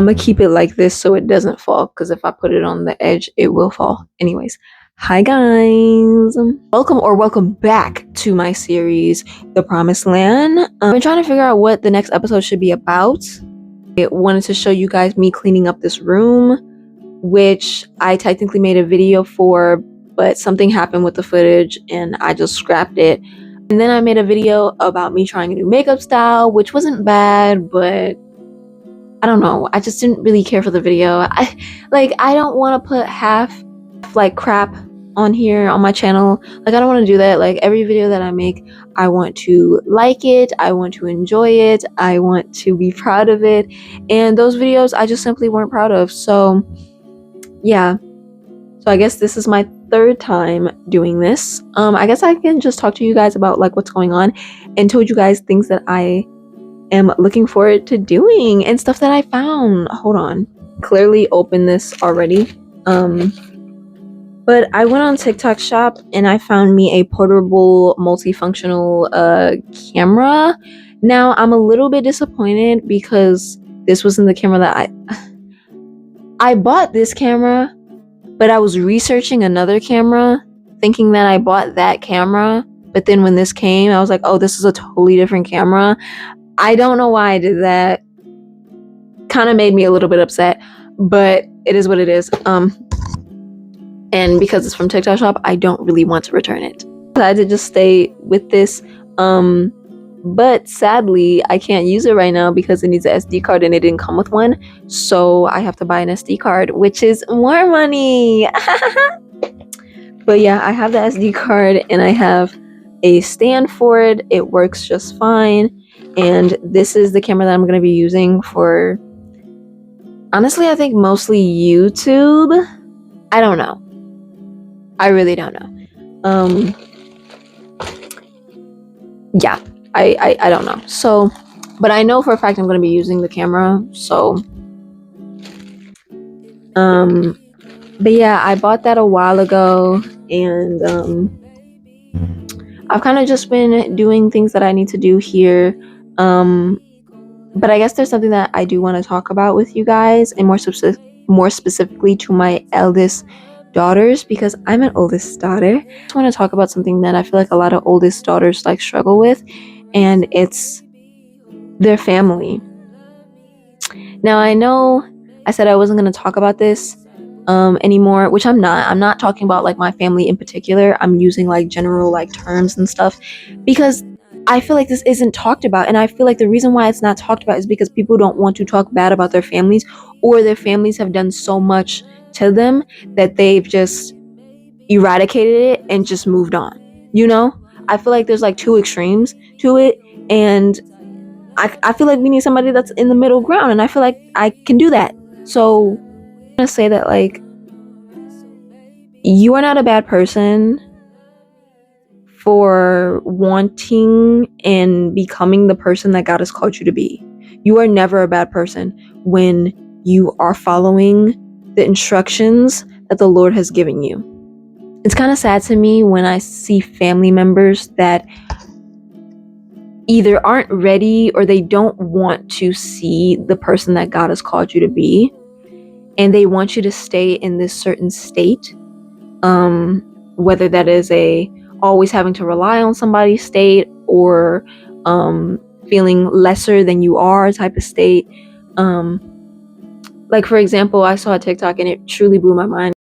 I'm gonna keep it like this so it doesn't fall, because if I put it on the edge, it will fall. Anyways, hi guys. Welcome back to my series, The Promised Land. I'm trying to figure out what the next episode should be about. I wanted to show you guys me cleaning up this room, which I technically made a video for, but something happened with the footage and I just scrapped it. And then I made a video about me trying a new makeup style, which wasn't bad, but I don't know. I just didn't really care for the video. I don't want to put half like crap on here on my channel. Like, I don't want to do that. Like, every video that I make, I want to like it, I want to enjoy it, I want to be proud of it. And those videos I just simply weren't proud of. So yeah. So I guess this is my third time doing this. I guess I can just talk to you guys about like what's going on and told you guys things that I am looking forward to doing and stuff that I found. Hold on. Clearly opened this already. But I went on TikTok shop and I found me a portable multifunctional camera. Now I'm a little bit disappointed because this wasn't the camera that I bought this camera, but I was researching another camera thinking that I bought that camera. But then when this came, I was like, oh, this is a totally different camera. I don't know why I did that. Kind of made me a little bit upset, but it is what it is. And because it's from TikTok shop, I don't really want to return it. I had to just stay with this. But sadly, I can't use it right now because it needs an SD card and it didn't come with one. So I have to buy an SD card, which is more money. But yeah, I have the SD card and I have a stand for it. It works just fine. And this is the camera that I'm going to be using for, honestly, I think mostly YouTube. I don't know. I really don't know. Yeah, I don't know. So, but I know for a fact I'm going to be using the camera. So, but yeah, I bought that a while ago and, I've kind of just been doing things that I need to do here. But I guess there's something that I do want to talk about with you guys, and more specifically to my eldest daughters, because I'm an oldest daughter. I just want to talk about something that I feel like a lot of oldest daughters like struggle with, and it's their family. Now, I know I said I wasn't going to talk about this anymore, which I'm not. I'm not talking about like my family in particular. I'm using like general like terms and stuff because I feel like this isn't talked about, and I feel like the reason why it's not talked about is because people don't want to talk bad about their families, or their families have done so much to them that they've just eradicated it and just moved on. You know? I feel like there's like two extremes to it, and I feel like we need somebody that's in the middle ground, and I feel like I can do that. So I'm gonna say that, like, you are not a bad person for wanting and becoming the person that God has called you to be. You are never a bad person when you are following the instructions that the Lord has given you. It's kind of sad to me when I see family members that either aren't ready or they don't want to see the person that God has called you to be, and they want you to stay in this certain state, whether that is a always having to rely on somebody's state, or feeling lesser than you are type of state. Like, for example, I saw a TikTok and it truly blew my mind.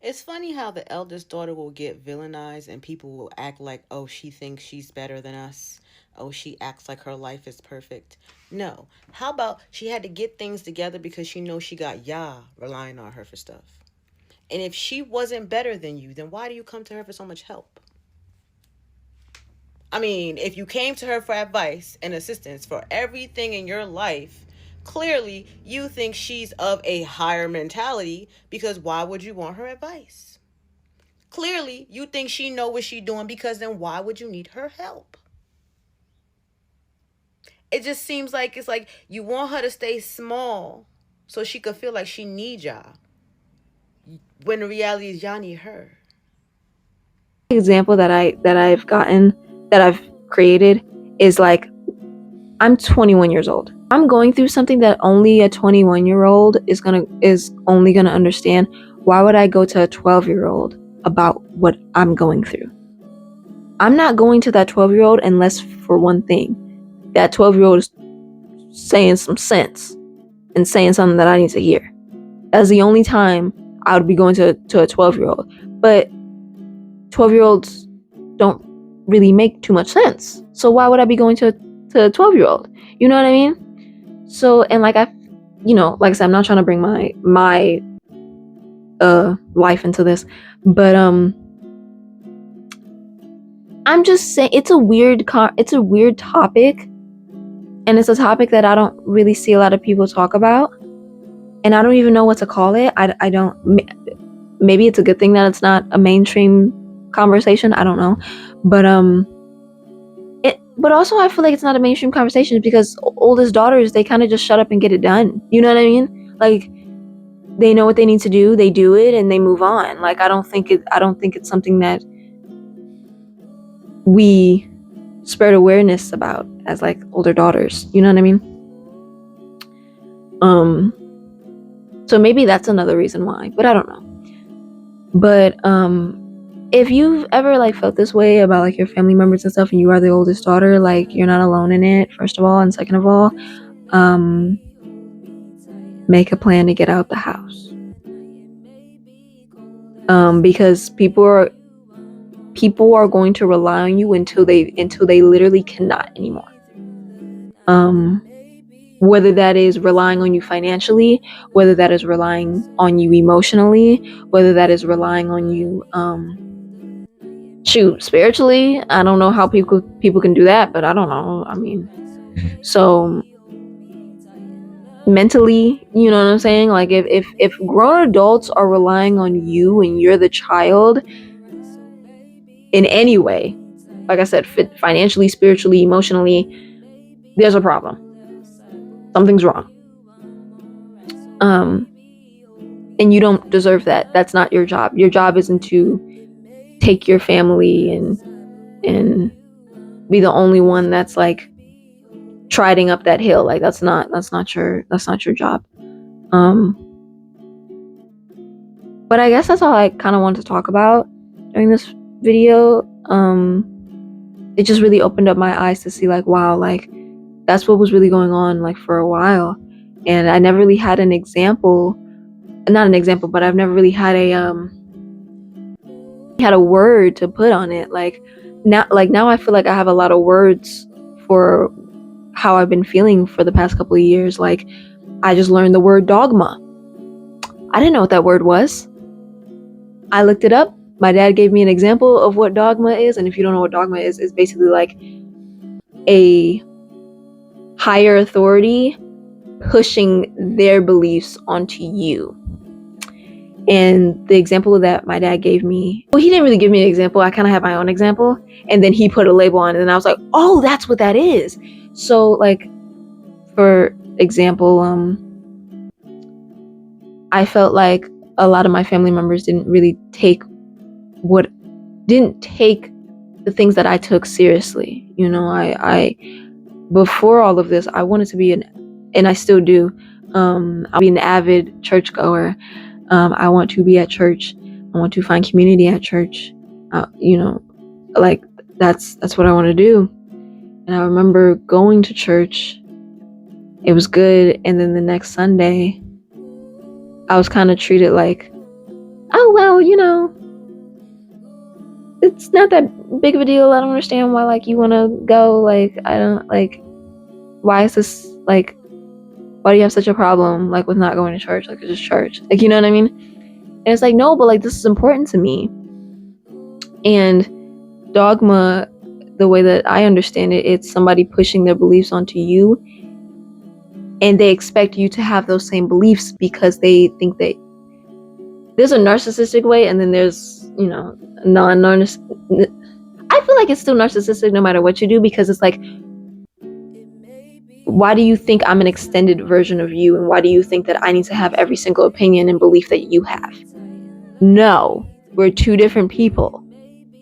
It's funny how the eldest daughter will get villainized and people will act like, oh, she thinks she's better than us. Oh, she acts like her life is perfect. No. How about she had to get things together because she knows she got Yah relying on her for stuff? And if she wasn't better than you, then why do you come to her for so much help? I mean, if you came to her for advice and assistance for everything in your life, clearly you think she's of a higher mentality, because why would you want her advice? Clearly you think she know what she's doing, because then why would you need her help? It just seems like it's like you want her to stay small so she could feel like she needs y'all, when the reality is y'all need her. Example that I've created is like, I'm 21 years old. I'm going through something that only a 21-year-old is only gonna understand. Why would I go to a 12-year-old about what I'm going through? I'm not going to that 12-year-old unless for one thing, that 12-year-old is saying some sense and saying something that I need to hear. That's the only time I would be going to a 12-year-old. But 12-year-olds don't really make too much sense. So why would I be going to a 12-year-old? You know what I mean? So, and like like I said, I'm not trying to bring my life into this, but I'm just saying it's a weird topic, and it's a topic that I don't really see a lot of people talk about, and I don't even know what to call it. I don't. Maybe it's a good thing that it's not a mainstream conversation. I don't know, but but also I feel like it's not a mainstream conversation because oldest daughters, they kind of just shut up and get it done. You know what I mean? Like, they know what they need to do, they do it, and they move on. Like, I don't think it's something that we spread awareness about as like older daughters. You know what I mean? So maybe that's another reason why, but I don't know. But if you've ever like felt this way about like your family members and stuff, and you are the oldest daughter, like, you're not alone in it, first of all, and second of all, make a plan to get out the house. Because people are going to rely on you until they literally cannot anymore. Whether that is relying on you financially, whether that is relying on you emotionally, whether that is relying on you spiritually. I don't know how people can do that, but I don't know. I mean, so mentally, you know what I'm saying? Like, if grown adults are relying on you and you're the child in any way, like I said, financially, spiritually, emotionally, there's a problem. Something's wrong. And you don't deserve that. That's not your job. Your job isn't to take your family and be the only one that's like striding up that hill. Like, that's not your job. But I guess that's all I kind of wanted to talk about during this video. It just really opened up my eyes to see like, wow, like, that's what was really going on like for a while. And I never really had an example, not an example, but I've never really had a word to put on it. Like now I feel like I have a lot of words for how I've been feeling for the past couple of years. Like, I just learned the word dogma. I didn't know what that word was. I looked it up. My dad gave me an example of what dogma is, and if you don't know what dogma is, it's basically like a higher authority pushing their beliefs onto you. And the example that my dad gave me, well, he didn't really give me an example. I kind of had my own example, and then he put a label on it, and I was like, oh, that's what that is. So, like, for example, I felt like a lot of my family members didn't take the things that I took seriously. You know, I before all of this, I wanted to be and I still do, I'll be an avid churchgoer. I want to be at church. I want to find community at church. You know, like, that's what I want to do. And I remember going to church. It was good. And then the next Sunday, I was kind of treated like, oh, well, you know, it's not that big of a deal. I don't understand why, like, you want to go. Like, I don't, like, why is this, like, why do you have such a problem, like, with not going to church? Like, it's just church. Like, you know what I mean? And it's like, no, but, like, this is important to me. And dogma, the way that I understand it, it's somebody pushing their beliefs onto you, and they expect you to have those same beliefs because they think that there's a narcissistic way, and then there's, you know, non-narcissistic. I feel like it's still narcissistic no matter what you do, because it's like, why do you think I'm an extended version of you, and why do you think that I need to have every single opinion and belief that you have? No, we're two different people.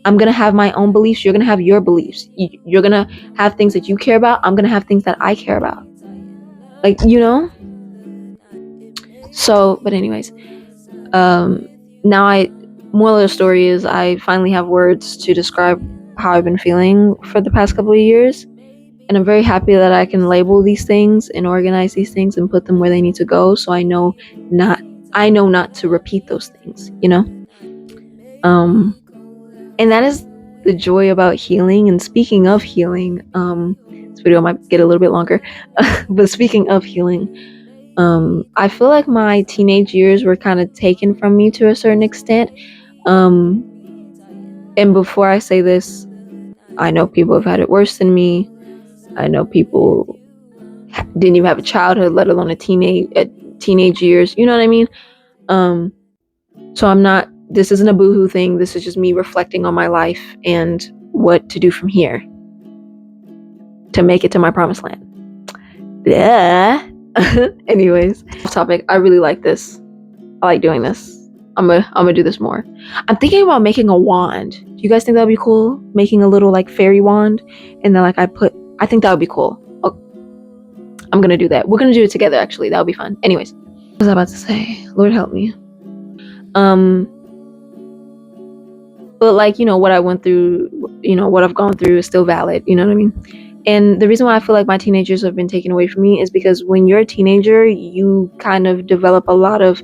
I'm gonna have my own beliefs, you're gonna have your beliefs. You're gonna have things that you care about, I'm gonna have things that I care about. like, you know. So but anyways, now I moral of the story is I finally have words to describe how I've been feeling for the past couple of years, and I'm very happy that I can label these things and organize these things and put them where they need to go, so not I know not to repeat those things, you know. And that is the joy about healing. And speaking of healing, this video might get a little bit longer, but speaking of healing, I feel like my teenage years were kind of taken from me to a certain extent. Um, and before I say this, I know people have had it worse than me. I know people didn't even have a childhood, let alone a teenage years. You know what I mean? So I'm not. This isn't a boohoo thing. This is just me reflecting on my life and what to do from here to make it to my promised land. Yeah. Anyways, off topic. I really like this. I like doing this. I'm gonna do this more. I'm thinking about making a wand. Do you guys think that would be cool? Making a little like fairy wand, and then like I think that would be cool. Oh, I'm gonna do that. We're gonna do it together. Actually, that would be fun. Anyways, what was I about to say? Lord help me. But like, you know, what I went through, you know, what I've gone through is still valid. You know what I mean? And the reason why I feel like my teenagers have been taken away from me is because when you're a teenager, you kind of develop a lot of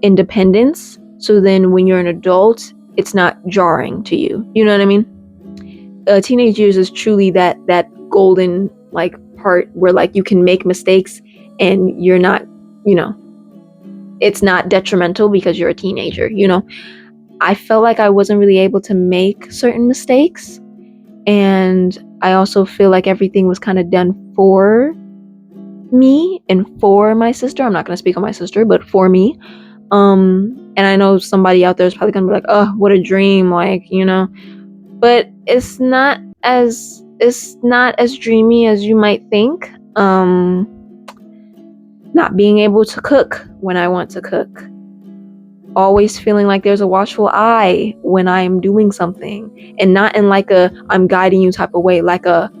independence. So then when you're an adult, it's not jarring to you. You know what I mean? Teenage years is truly that golden like part where like you can make mistakes and you're not, you know, it's not detrimental because you're a teenager, you know. I felt like I wasn't really able to make certain mistakes, and I also feel like everything was kind of done for me and for my sister. I'm not going to speak on my sister, but for me. And I know somebody out there is probably gonna be like, oh, what a dream, like, you know. But it's not as dreamy as you might think. Not being able to cook when I want to cook. Always feeling like there's a watchful eye when I'm doing something. And not in like a I'm guiding you type of way, like a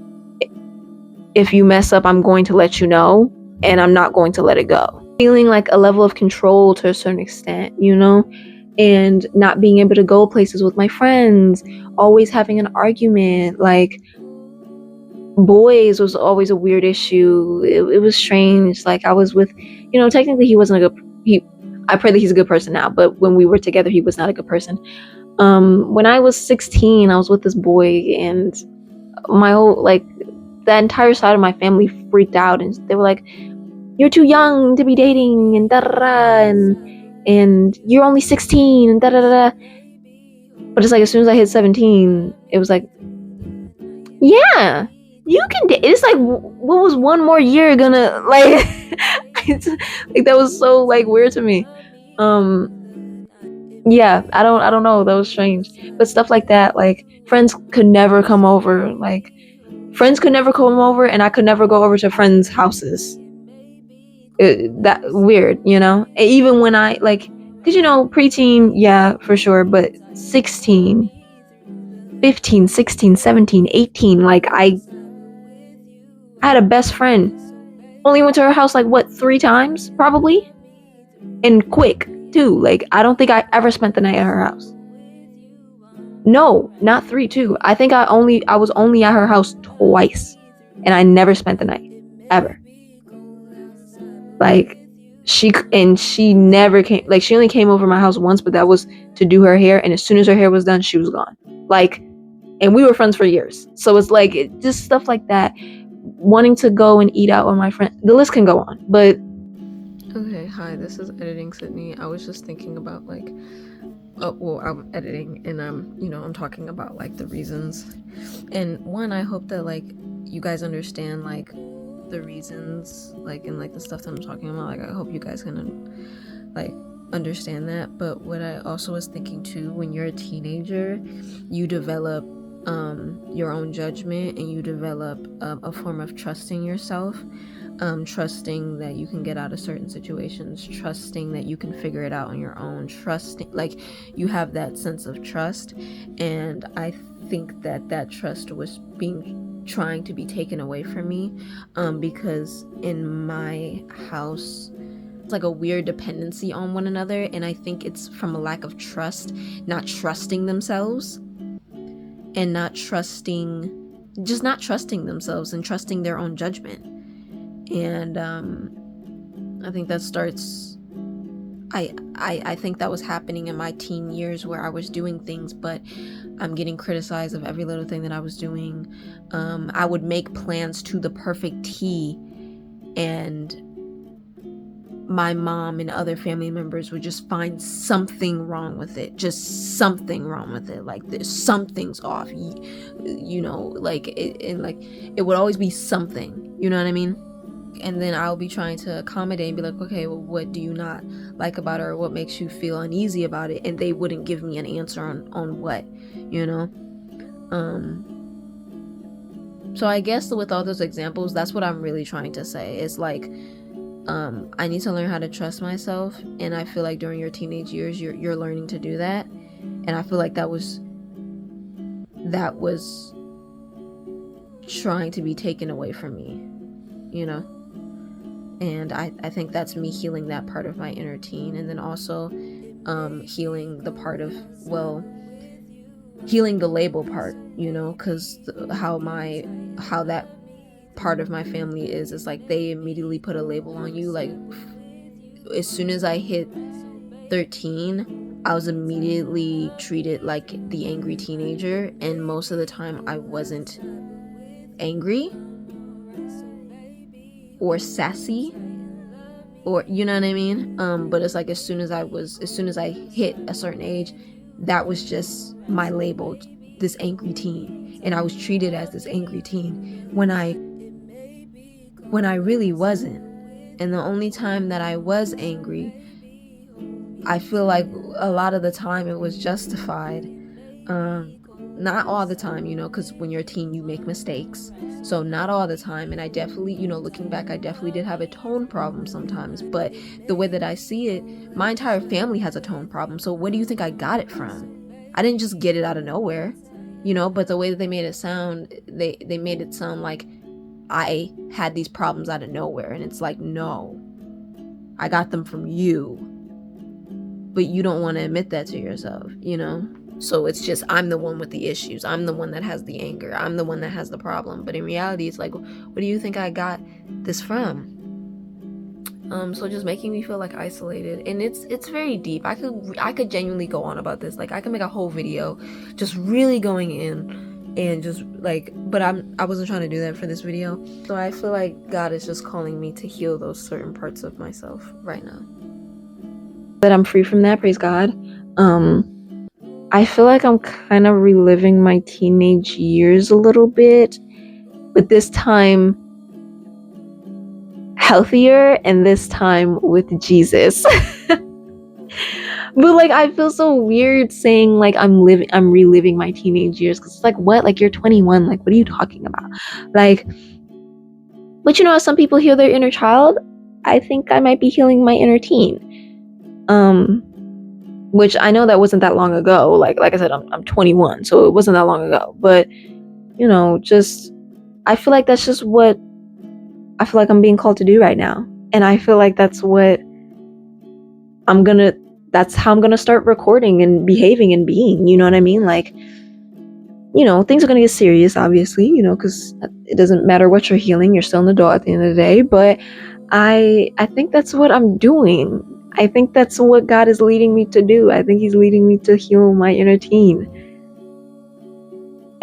if you mess up, I'm going to let you know and I'm not going to let it go. Feeling like a level of control to a certain extent, you know, and not being able to go places with my friends, always having an argument. Like, boys was always a weird issue. It was strange. Like, I was with, you know, technically he wasn't a good, I pray that he's a good person now, but when we were together, he was not a good person. When I was 16, I was with this boy, and my whole, like, that entire side of my family freaked out, and they were like, you're too young to be dating, and da da da, and you're only 16, and da da da. But it's like, as soon as I hit 17, it was like, yeah, you can date. It's like, what was one more year gonna, like, like, that was so, like, weird to me. Yeah, I don't know, that was strange. But stuff like that, like, friends could never come over, like, friends could never come over, and I could never go over to friends' houses. That weird, you know. And even when I like, because you know, preteen, yeah, for sure, but 16, 15, 16, 17, 18, like I had a best friend. Only went to her house like what 3 times, probably, and quick too. Like, I don't think I ever spent the night at her house. No, not 3 too. I think I was only at her house twice, and I never spent the night ever. Like, she never came, like, she only came over my house once, but that was to do her hair, and as soon as her hair was done, she was gone. Like, and we were friends for years, so it's like just stuff like that. Wanting to go and eat out with my friend, the list can go on. But okay, hi, this is editing Sydney. I was just thinking about like, well, I'm editing, and I'm talking about like the reasons, and one, I hope that like you guys understand like the reasons, like, and like the stuff that I'm talking about. Like, I hope you guys can like understand that. But what I also was thinking too, when you're a teenager, you develop your own judgment, and you develop a form of trusting yourself, trusting that you can get out of certain situations, trusting that you can figure it out on your own, trusting, like, you have that sense of trust. And I think that trust was being trying to be taken away from me, because in my house it's like a weird dependency on one another, and I think it's from a lack of trust, not trusting themselves, and not trusting themselves and trusting their own judgment. And I think that starts I think that was happening in my teen years, where I was doing things, but I'm getting criticized of every little thing that I was doing. I would make plans to the perfect T, and my mom and other family members would just find something wrong with it, just something wrong with it, like there's something's off, like it would always be something, you know what I mean? And then I'll be trying to accommodate and be like, okay, well, what do you not like about it, or what makes you feel uneasy about it? And they wouldn't give me an answer on what, you know? So I guess with all those examples, that's what I'm really trying to say. It's like, I need to learn how to trust myself. And I feel like during your teenage years, you're learning to do that. And I feel like that was trying to be taken away from me, you know? And I think that's me healing that part of my inner teen, and then also healing the part of, healing the label part, you know, because how that part of my family is like they immediately put a label on you. Like as soon as I hit 13, I was immediately treated like the angry teenager, and most of the time I wasn't angry or sassy, or you know what I mean? But it's like as soon as I hit a certain age, that was just my label, this angry teen, and I was treated as this angry teen when I really wasn't. And the only time that I was angry, I feel like a lot of the time it was justified. Not all the time, you know, because when you're a teen, you make mistakes. So not all the time. And I definitely, you know, looking back, I definitely did have a tone problem sometimes. But the way that I see it, my entire family has a tone problem. So where do you think I got it from? I didn't just get it out of nowhere, you know, but the way that they made it sound, they made it sound like I had these problems out of nowhere. And it's like, no, I got them from you. But you don't want to admit that to yourself, you know? So it's just, I'm the one with the issues. I'm the one that has the anger. I'm the one that has the problem. But in reality, it's like, where do you think I got this from? So just making me feel like isolated. And it's very deep. I could genuinely go on about this. Like I could make a whole video just really going in and just like, but I wasn't trying to do that for this video. So I feel like God is just calling me to heal those certain parts of myself right now. That I'm free from that, praise God. I feel like I'm kind of reliving my teenage years a little bit, but this time healthier, and this time with Jesus. But like I feel so weird saying like I'm reliving my teenage years, because it's like, what? Like you're 21, like what are you talking about? Like, but you know, as some people heal their inner child, I think I might be healing my inner teen. Which I know that wasn't that long ago. Like I said, I'm 21, so it wasn't that long ago. But you know, just I feel like that's just what I feel like I'm being called to do right now, and I feel like that's what that's how I'm gonna start recording and behaving and being. You know what I mean? Like, you know, things are gonna get serious, obviously. You know, because it doesn't matter what you're healing, you're still an adult at the end of the day. But I think that's what I'm doing. I think that's what God is leading me to do. I think he's leading me to heal my inner teen.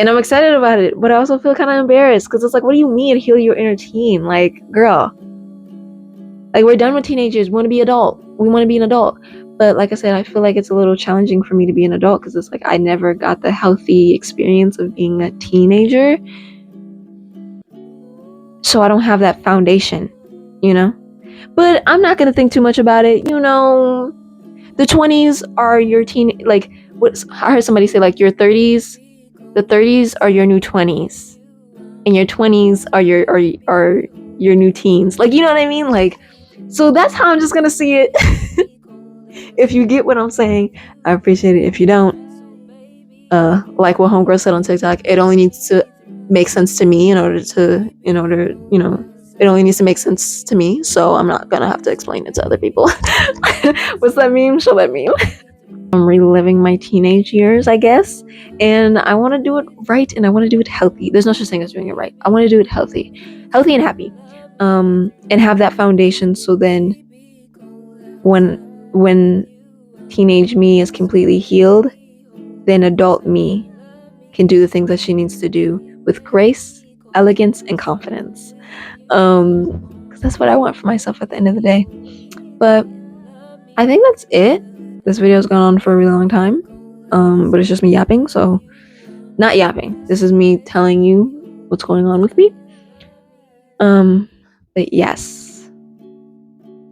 And I'm excited about it, but I also feel kind of embarrassed, because it's like, what do you mean heal your inner teen? Like, girl, like we're done with teenagers. We want to be adult. We want to be an adult. But like I said, I feel like it's a little challenging for me to be an adult, because it's like I never got the healthy experience of being a teenager. So I don't have that foundation, you know? But I'm not going to think too much about it. You know, the 20s are your teen, like what I heard somebody say, like your 30s, the 30s are your new 20s, and your 20s are your new teens. Like, you know what I mean? Like, so that's how I'm just going to see it. If you get what I'm saying, I appreciate it. If you don't, like what homegirl said on TikTok, it only needs to make sense to me in order, it only needs to make sense to me, so I'm not gonna have to explain it to other people. What's that meme? Show that meme. I'm reliving my teenage years, I guess, and I want to do it right, and I want to do it healthy. There's no such thing as doing it right. I want to do it healthy and happy, and have that foundation. So then, when teenage me is completely healed, then adult me can do the things that she needs to do with grace, elegance, and confidence. Because that's what I want for myself at the end of the day. But I think that's it. This video's gone on for a really long time, but it's just me yapping. So, not yapping. This is me telling you what's going on with me. But yes,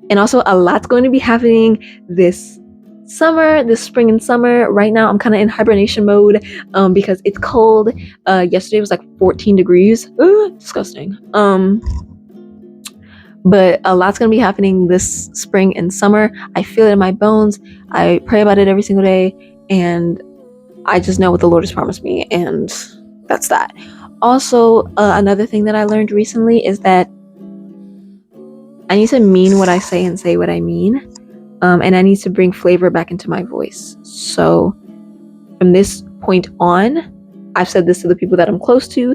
and also a lot's going to be happening this spring and summer. Right now I'm kind of in hibernation mode because it's cold. Yesterday was like 14 degrees. Disgusting. But a lot's gonna be happening this spring and summer. I feel it in my bones. I pray about it every single day, and I just know what the Lord has promised me, and that's that. Also, another thing that I learned recently is that I need to mean what I say and say what I mean. And I need to bring flavor back into my voice. So from this point on, I've said this to the people that I'm close to.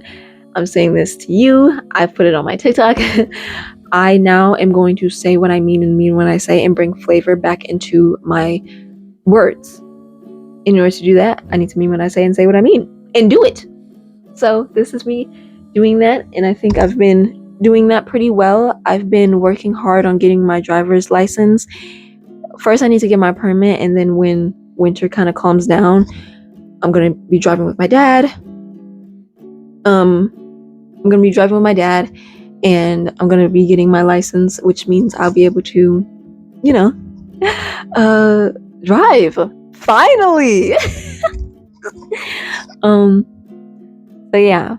I'm saying this to you. I've put it on my TikTok. I now am going to say what I mean and mean what I say and bring flavor back into my words. In order to do that, I need to mean what I say and say what I mean and do it. So this is me doing that, and I think I've been doing that pretty well. I've been working hard on getting my driver's license. First, I need to get my permit, and then when winter kind of calms down, I'm going to be driving with my dad. And I'm going to be getting my license, which means I'll be able to, drive. Finally! So yeah.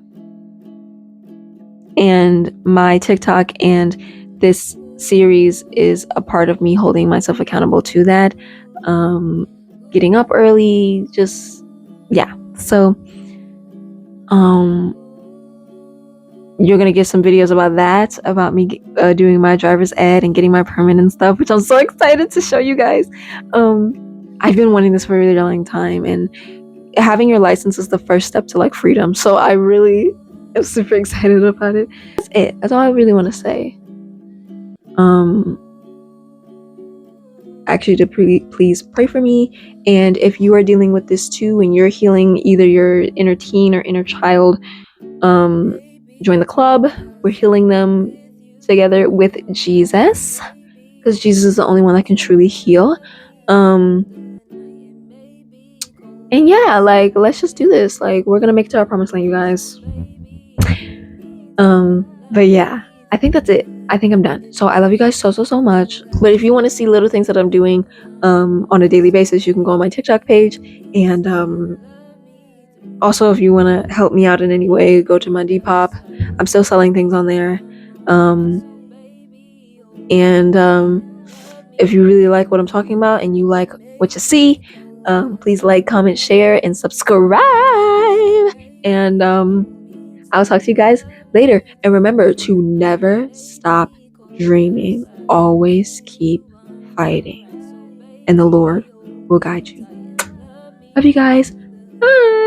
And my TikTok and this series is a part of me holding myself accountable to that. Getting up early, just, yeah. So, you're gonna get some videos about that, about me doing my driver's ed and getting my permit and stuff, which I'm so excited to show you guys. I've been wanting this for a really long time, and having your license is the first step to like freedom. So I really am super excited about it. That's it. That's all I really want to say. Actually, to please pray for me, and if you are dealing with this too and you're healing either your inner teen or inner child, join the club. We're healing them together with Jesus, because Jesus is the only one that can truly heal. And yeah, like, let's just do this. Like, we're gonna make it to our promised land, you guys. But yeah, I think that's it. I think I'm done. So I love you guys so much. But if you want to see little things that I'm doing on a daily basis, you can go on my TikTok page. And also, if you want to help me out in any way, go to my Depop. I'm still selling things on there. And if you really like what I'm talking about and you like what you see, please like, comment, share, and subscribe. And I'll talk to you guys later. And remember to never stop dreaming. Always keep fighting. And the Lord will guide you. Love you guys. Bye.